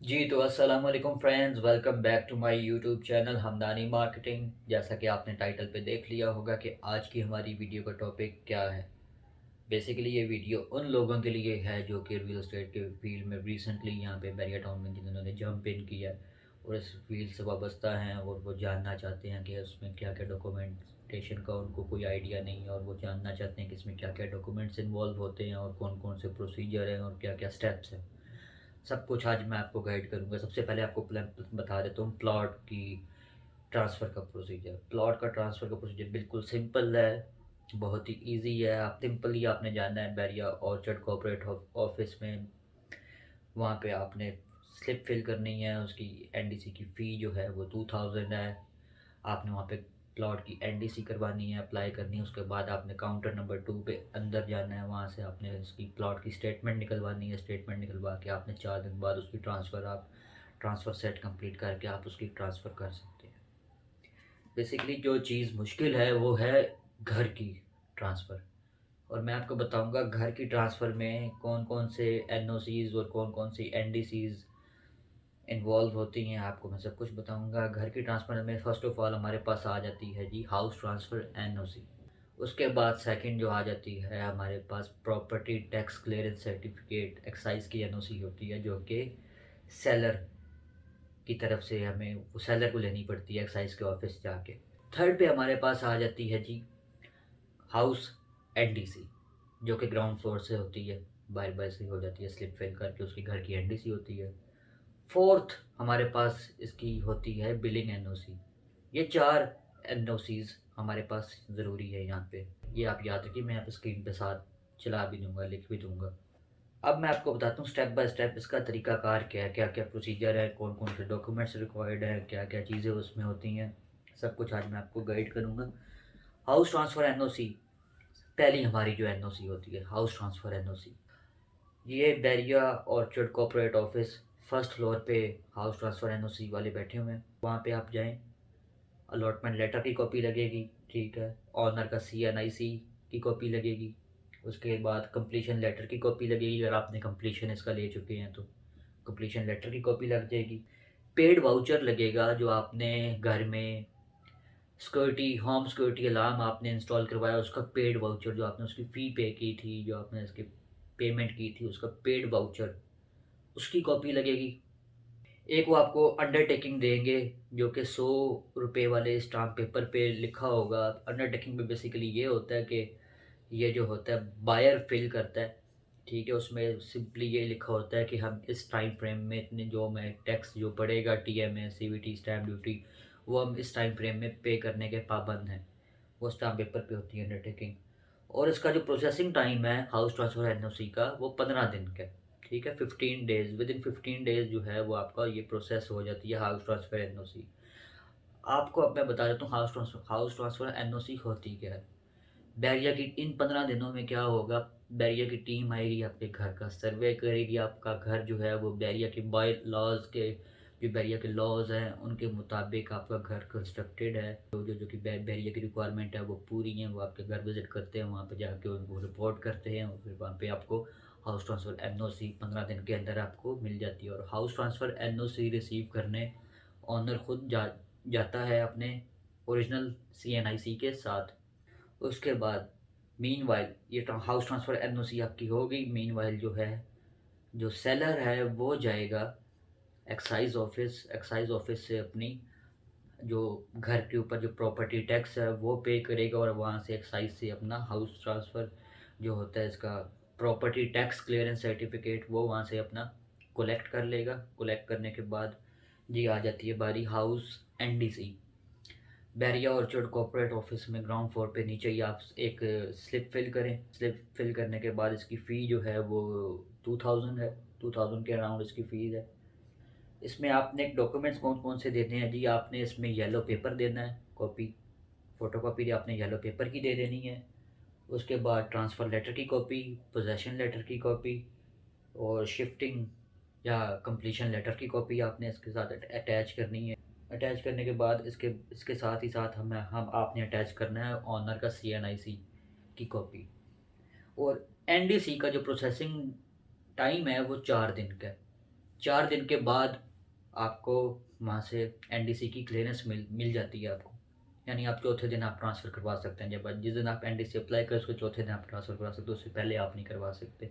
जी, तो अस्सलाम वालेकुम friends, welcome back to my YouTube channel Hamdani marketing. जैसा कि आपने टाइटल पे देख लिया होगा कि आज की हमारी वीडियो का टॉपिक क्या है। बेसिकली ये वीडियो उन लोगों के लिए है जो कि रियल एस्टेट के फील्ड में रिसेंटली यहाँ पे बैरिया टाउन में जिन्होंने जंप इन किया और इस फील्ड से वाबस्ता हैं और वो जानना चाहते हैं कि उसमें क्या क्या डॉक्यूमेंटेशन का उनको कोई आइडिया नहीं है और वो जानना चाहते हैं कि इसमें क्या क्या डॉक्यूमेंट्स इन्वॉल्व होते हैं और कौन कौन से प्रोसीजर हैं और क्या क्या स्टेप्स हैं। सब कुछ आज मैं आपको गाइड करूँगा। सबसे पहले आपको प्लान बता देता हूँ प्लॉट की ट्रांसफ़र का प्रोसीजर। प्लॉट का ट्रांसफ़र का प्रोसीजर बिल्कुल सिंपल है, बहुत ही ईज़ी है। आप सिंपली आपने जाना है बैरिया ऑर्चर्ड कोऑपरेटिव ऑफिस में, वहाँ पे आपने स्लिप फिल करनी है। उसकी एनडीसी की फ़ी जो है वो 2000 है। आपने वहाँ पे प्लॉट की एनडीसी करवानी है, अप्लाई करनी है। उसके बाद आपने काउंटर नंबर 2 पे अंदर जाना है, वहाँ से आपने उसकी प्लॉट की स्टेटमेंट निकलवानी है। स्टेटमेंट निकलवा के आपने 4 दिन बाद उसकी ट्रांसफ़र सेट कंप्लीट करके आप उसकी ट्रांसफ़र कर सकते हैं। बेसिकली जो चीज़ मुश्किल है वो है घर की ट्रांसफ़र। और मैं आपको बताऊंगा घर की ट्रांसफ़र में कौन कौन से एनओसीज़ और कौन कौन सी एनडीसीज़ इन्वॉल्व होती हैं। आपको मैं सब कुछ बताऊंगा। घर की ट्रांसफ़र में फ़र्स्ट ऑफ़ ऑल हमारे पास आ जाती है जी हाउस ट्रांसफ़र एनओसी। उसके बाद सेकंड जो आ जाती है हमारे पास property tax clearance certificate, excise की एनओसी होती है जो कि सेलर की तरफ से हमें वो सेलर को लेनी पड़ती है एक्साइज़ के ऑफिस जाके। थर्ड पे हमारे पास आ जाती है जी हाउस एनडीसी, जो कि ग्राउंड फ्लोर से होती है, बाय बाय से हो जाती है, स्लिप फिल करके उसकी घर की एनडीसी होती है। फोर्थ हमारे पास इसकी होती है बिलिंग एनओसी। ये 4 एनओसीज़ हमारे पास ज़रूरी है यहाँ पे। ये आप याद रखिए, मैं यहाँ पे स्क्रीन पे साथ चला भी दूँगा, लिख भी दूँगा। अब मैं आपको बताता हूँ स्टेप बाय स्टेप इसका तरीकाकार क्या है, क्या-क्या प्रोसीजर है, कौन-कौन से डॉक्यूमेंट्स रिक्वायर्ड हैं, क्या-क्या चीज़ें उसमें होती हैं। सब कुछ आज मैं आपको गाइड करूँगा। हाउस ट्रांसफ़र एनओसी, पहली हमारी जो एनओसी होती है हाउस ट्रांसफ़र एनओसी। ये Bairiya orchard corporate office first floor पे हाउस ट्रांसफ़र एनओसी वाले बैठे हुए हैं। वहाँ पे आप जाएँ, अलॉटमेंट लेटर की कॉपी लगेगी, ठीक है। ऑनर का सीएनआईसी की कॉपी लगेगी। उसके बाद कंप्लीशन लेटर की कॉपी लगेगी, अगर आपने कंप्लीशन इसका ले चुके हैं तो कंप्लीशन लेटर की कॉपी लग जाएगी। पेड वाउचर लगेगा जो आपने घर में सिक्योरिटी होम सिक्योरिटी अलार्म आपने इंस्टॉल करवाया, उसका पेड वाउचर जो आपने उसकी फ़ी पे की थी, जो आपने इसकी पेमेंट की थी, उसका पेड वाउचर, उसकी कॉपी लगेगी। एक वो आपको अंडरटेकिंग देंगे जो कि 100 रुपए वाले स्टाम्प पेपर पे लिखा होगा। अंडरटेकिंग में बेसिकली ये होता है कि ये जो होता है बायर फिल करता है, ठीक है। उसमें सिंपली ये लिखा होता है कि हम इस टाइम फ्रेम में इतने जो मैं टैक्स जो पड़ेगा, टीएमए, सीवीटी, स्टैम्प ड्यूटी, वो हम इस टाइम फ्रेम में पे करने के पाबंद हैं। वो स्टाम्प पेपर पे होती है अंडरटेकिंग। और इसका जो प्रोसेसिंग टाइम है हाउस ट्रांसफ़र एनओसी का वो 15 दिन का है, ठीक है। 15 डेज़, विद इन 15 डेज़ जो है वो आपका ये प्रोसेस हो जाती है हाउस ट्रांसफ़र एनओसी। आपको अब मैं बता देता हूँ हाउस ट्रांसफ़र एनओसी होती क्या है। बैरिया की इन 15 दिनों में क्या होगा, बैरिया की टीम आएगी, आपके घर का सर्वे करेगी। आपका घर जो है वो बैरिया के बाय लॉज़ के, जो बैरिया के लॉज़ हैं उनके मुताबिक आपका घर कंस्ट्रक्टेड है। तो जो कि बैरिया की रिक्वायरमेंट है वो पूरी है, वो आपके घर विज़िट करते हैं, वहाँ पे जाके उनको रिपोर्ट करते हैं और फिर वहाँ पे आपको हाउस ट्रांसफ़र एनओसी 15 दिन के अंदर आपको मिल जाती है। और हाउस ट्रांसफ़र एनओसी रिसीव करने ओनर खुद जाता है अपने ओरिजिनल सीएनआईसी के साथ। उसके बाद मीनवाइल ये हाउस ट्रांसफ़र एनओसी आपकी हो गई। मीनवाइल जो है, जो सेलर है वो जाएगा एक्साइज़ ऑफिस से अपनी जो घर के ऊपर जो प्रॉपर्टी टैक्स है वो पे करेगा और वहाँ से एक्साइज़ से अपना हाउस ट्रांसफ़र जो होता है इसका प्रॉपर्टी टैक्स क्लियरेंस सर्टिफिकेट वो वहाँ से अपना कलेक्ट कर लेगा। कलेक्ट करने के बाद जी आ जाती है बारी house NDC. Bahria orchard corporate office में ग्राउंड फ्लोर पे नीचे ही आप एक स्लिप फिल करें। स्लिप फिल करने के बाद इसकी फ़ी जो है वो 2000 है। 2000 के अराउंड इसकी फ़ीस है। इसमें आपने डॉक्यूमेंट्स कौन कौन से देने हैं जी, आपने इसमें येलो पेपर देना है कॉपी, फ़ोटोकॉपी आपने येलो पेपर की दे देनी है। उसके बाद ट्रांसफ़र लेटर की कॉपी, पोजेसन लेटर की कॉपी और शिफ्टिंग या कंप्लीशन लेटर की कॉपी आपने इसके साथ अटैच करनी है। अटैच करने के बाद इसके इसके साथ ही साथ हम आपने अटैच करना है ऑनर का सीएनआईसी की कॉपी। और एनडीसी का जो प्रोसेसिंग टाइम है वो 4 दिन का है। 4 दिन के बाद आपको वहाँ से एनडीसी की क्लियरेंस मिल जाती है आपको। यानी आप चौथे दिन आप ट्रांसफ़र करवा सकते हैं। जब जिस दिन आप एनडीसी अप्लाई करें उसके चौथे दिन आप ट्रांसफ़र करवा सकते हो, उससे पहले आप नहीं करवा सकते,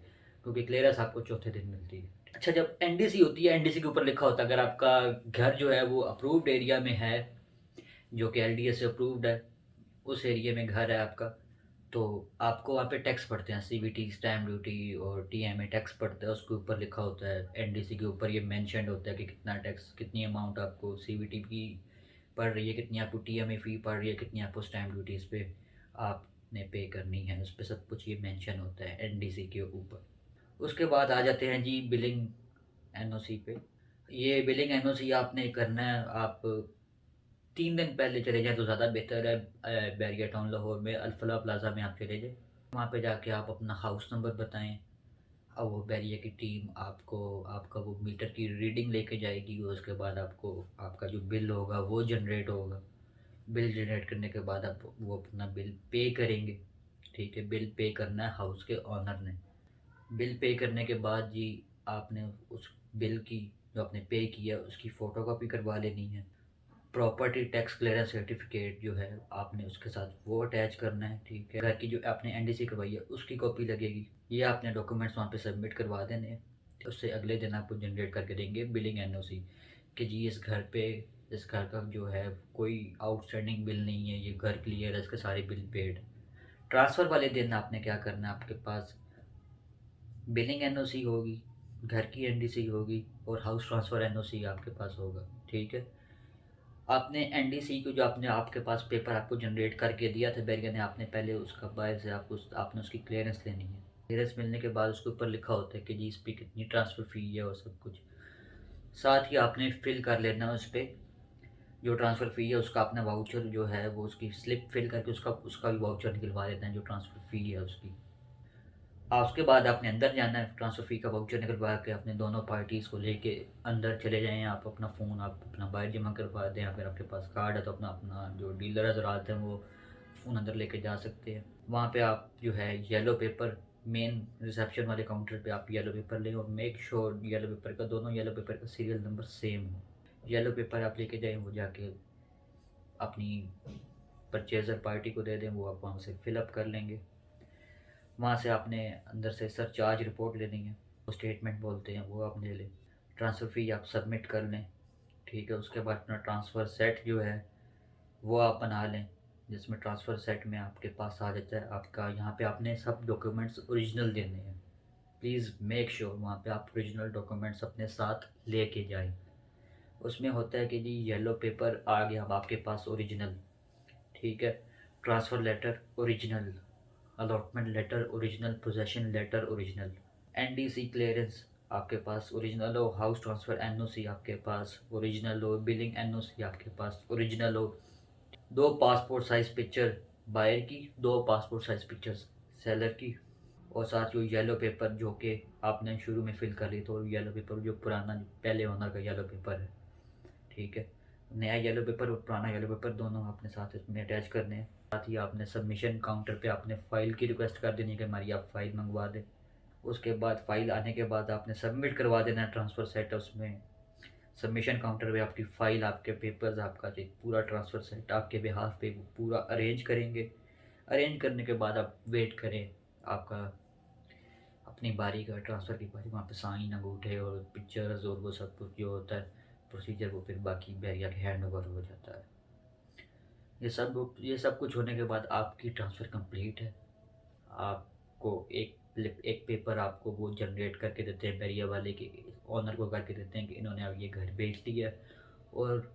क्योंकि क्लियरेंस आपको चौथे दिन मिलती है। अच्छा, जब एनडीसी होती है, एनडीसी के ऊपर लिखा होता है अगर आपका घर जो है वो अप्रूव्ड एरिया में है, जो कि एलडीए से अप्रूव्ड है, उस एरिया में घर है आपका, तो आपको वहाँ पे टैक्स पड़ते हैं, सीवीटी, स्टैम्प ड्यूटी और टीएमए टैक्स पड़ता है। उसके ऊपर लिखा होता है, एनडीसी के ऊपर ये मेंशन्ड होता है कि कितना टैक्स, कितनी अमाउंट आपको सीवीटी की पड़ रही है, कितनी आपको टीएमए फ़ी पड़ रही है, कितनी आपको स्टैम्प ड्यूटी इस पे आपने पे करनी है। उस पे सब कुछ ये मेंशन होता है एनडीसी के ऊपर। उसके बाद आ जाते हैं जी बिलिंग एनओसी पे। ये बिलिंग एनओसी आपने करना है, आप 3 दिन पहले चले जाएँ तो ज़्यादा बेहतर है। बैरिया टाउन लाहौर में अल-फलाह प्लाज़ा में आप चले जाएँ। वहाँ पे जाके आप अपना हाउस नंबर बताएँ, और वो बैरिया की टीम आपको आपका वो मीटर की रीडिंग लेके जाएगी। उसके बाद आपको आपका जो बिल होगा वो जनरेट होगा। बिल जनरेट करने के बाद आप वो अपना बिल पे करेंगे, ठीक है? बिल पे करना है हाउस के ओनर ने। बिल पे करने के बाद जी आपने उस बिल की, जो आपने पे किया उसकी फ़ोटोकॉपी करवा लेनी है। प्रॉपर्टी टैक्स क्लियरेंस सर्टिफिकेट जो है आपने उसके साथ वो अटैच करना है, ठीक है? घर की जो आपने एनडीसी करवाई है उसकी कॉपी लगेगी। ये आपने डॉक्यूमेंट्स वहाँ पे सबमिट करवा देने हैं। उससे अगले दिन आपको जनरेट करके देंगे बिलिंग एनओसी कि जी इस घर पे, इस घर का जो है कोई आउटस्टैंडिंग बिल नहीं है, ये घर क्लियर है, इसके सारे बिल पेड। ट्रांसफ़र वाले दिन आपने क्या करना है, आपके पास बिलिंग एनओसी होगी, घर की एनडीसी होगी और हाउस ट्रांसफ़र एनओसी आपके पास होगा, ठीक है? आपने एनडीसी को, जो आपने आपके पास पेपर आपको जनरेट करके दिया था बैरिया ने, आपने पहले उसका बायर से आपने उसकी क्लियरेंस लेनी है। क्लियरेंस मिलने के बाद उसके ऊपर लिखा होता है कि जी इस पे कितनी ट्रांसफ़र फ़ी है और सब कुछ। साथ ही आपने फ़िल कर लेना है उस पे, जो ट्रांसफ़र फ़ी है उसका अपना वाउचर जो है वो उसकी स्लिप फ़िल करके उसका उसका भी वाउचर निकलवा लेना है, जो ट्रांसफ़र फ़ी है उसकी। उसके बाद आपने अंदर जाना है, ट्रांसफ़र फ़ी का वाउचर निकलवा के अपने दोनों पार्टीज़ को लेके अंदर चले जाएँ। आप अपना फ़ोन आप अपना बाहर जमा करवा दें। अगर आपके पास कार्ड है तो अपना अपना जो डीलर हज़रात हैं वो फ़ोन अंदर लेके जा सकते हैं। वहाँ पे आप जो है येलो पेपर, मेन रिसेप्शन वाले काउंटर पे आप येलो पेपर लें और मेक श्योर येलो पेपर का, दोनों येलो पेपर का सीरियल नंबर सेम हो। येलो पेपर आप लेके जाएँ, वो जाके अपनी परचेज़र पार्टी को दे दें, वो आप वहाँ से फ़िल अप कर लेंगे। वहाँ से आपने अंदर से सरचार्ज रिपोर्ट लेनी है, वो स्टेटमेंट बोलते हैं, वो आप ले लें। ट्रांसफ़र फ़ी आप सबमिट कर लें, ठीक है? उसके बाद अपना ट्रांसफ़र सेट जो है वो आप बना लें, जिसमें ट्रांसफ़र सेट में आपके पास आ जाता है आपका, यहाँ पे आपने सब डॉक्यूमेंट्स ओरिजिनल देने हैं। प्लीज़ मेक श्योर वहाँ पे आप ओरिजिनल डॉक्यूमेंट्स अपने साथ लेके जाएँ। उसमें होता है कि जी येलो पेपर आ गया अब आपके पास ओरिजिनल, ठीक है? Transfer letter original, allotment letter original, possession letter original, NDC clearance आपके पास ओरिजिनल हो, हाउस ट्रांसफ़र एनओसी आपके पास ओरिजिनल हो, बिलिंग एनओसी आपके पास ओरिजिनल हो, 2 पासपोर्ट साइज़ पिक्चर बायर की, 2 पासपोर्ट साइज़ पिक्चर्स सेलर की, और साथ ही येलो पेपर जो कि आपने शुरू में फ़िल कर ली, तो येलो पेपर जो पुराना पहले ओनर का येलो पेपर है, ठीक है? नया येलो पेपर और पुराना येलो पेपर दोनों आपने साथ इसमें अटैच करने हैं। साथ ही आपने सबमिशन काउंटर पे आपने फ़ाइल की रिक्वेस्ट कर देनी है कि हमारी आप फ़ाइल मंगवा दें। उसके बाद फ़ाइल आने के बाद आपने सबमिट करवा देना है ट्रांसफ़र सेट। उसमें सबमिशन काउंटर पे आपकी फ़ाइल, आपके पेपर्स, आपका जो पूरा ट्रांसफ़र सेट आपके बिहाफ़ पे वो पूरा अरेंज करेंगे। अरेंज करने के बाद आप वेट करें आपका अपनी बारी का, ट्रांसफ़र की बारी। वहाँ पे साइन, अंगूठे और पिक्चर्स और वो सब कुछ जो होता है प्रोसीजर, वो फिर बाकी बैरिया के हैंड ओवर हो जाता है। ये सब कुछ होने के बाद आपकी ट्रांसफ़र कंप्लीट है। आपको एक पेपर आपको वो जनरेट करके देते हैं बैरिया वाले के ओनर को, करके देते हैं कि इन्होंने अब ये घर बेच दिया है, और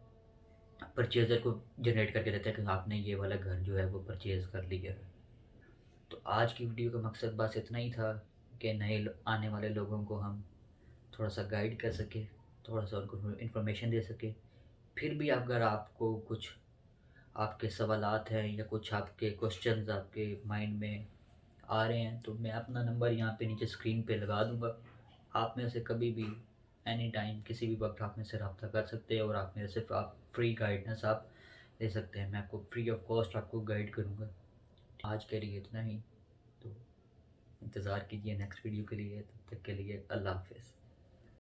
परचेज़र को जनरेट करके देते हैं कि आपने ये वाला घर जो है वो परचेज़ कर लिया है। तो आज की वीडियो का मकसद बस इतना ही था कि आने वाले लोगों को हम थोड़ा सा गाइड कर सकें, थोड़ा सा उनको इन्फॉर्मेशन दे सकें। फिर भी अगर आपको कुछ आपके सवालात हैं या कुछ आपके क्वेश्चंस आपके माइंड में आ रहे हैं, तो मैं अपना नंबर यहाँ पे नीचे स्क्रीन पे लगा दूँगा। आप मेरे से कभी भी, एनी टाइम, किसी भी वक्त आप मेरे से रब्ता कर सकते हैं और आप मेरे से आप फ्री गाइडेंस आप ले सकते हैं। मैं आपको फ्री ऑफ कॉस्ट आपको गाइड करूँगा। आज के लिए इतना ही, तो इंतज़ार कीजिए नेक्स्ट वीडियो के लिए। तब तक के लिए अल्लाह हाफ़िज़।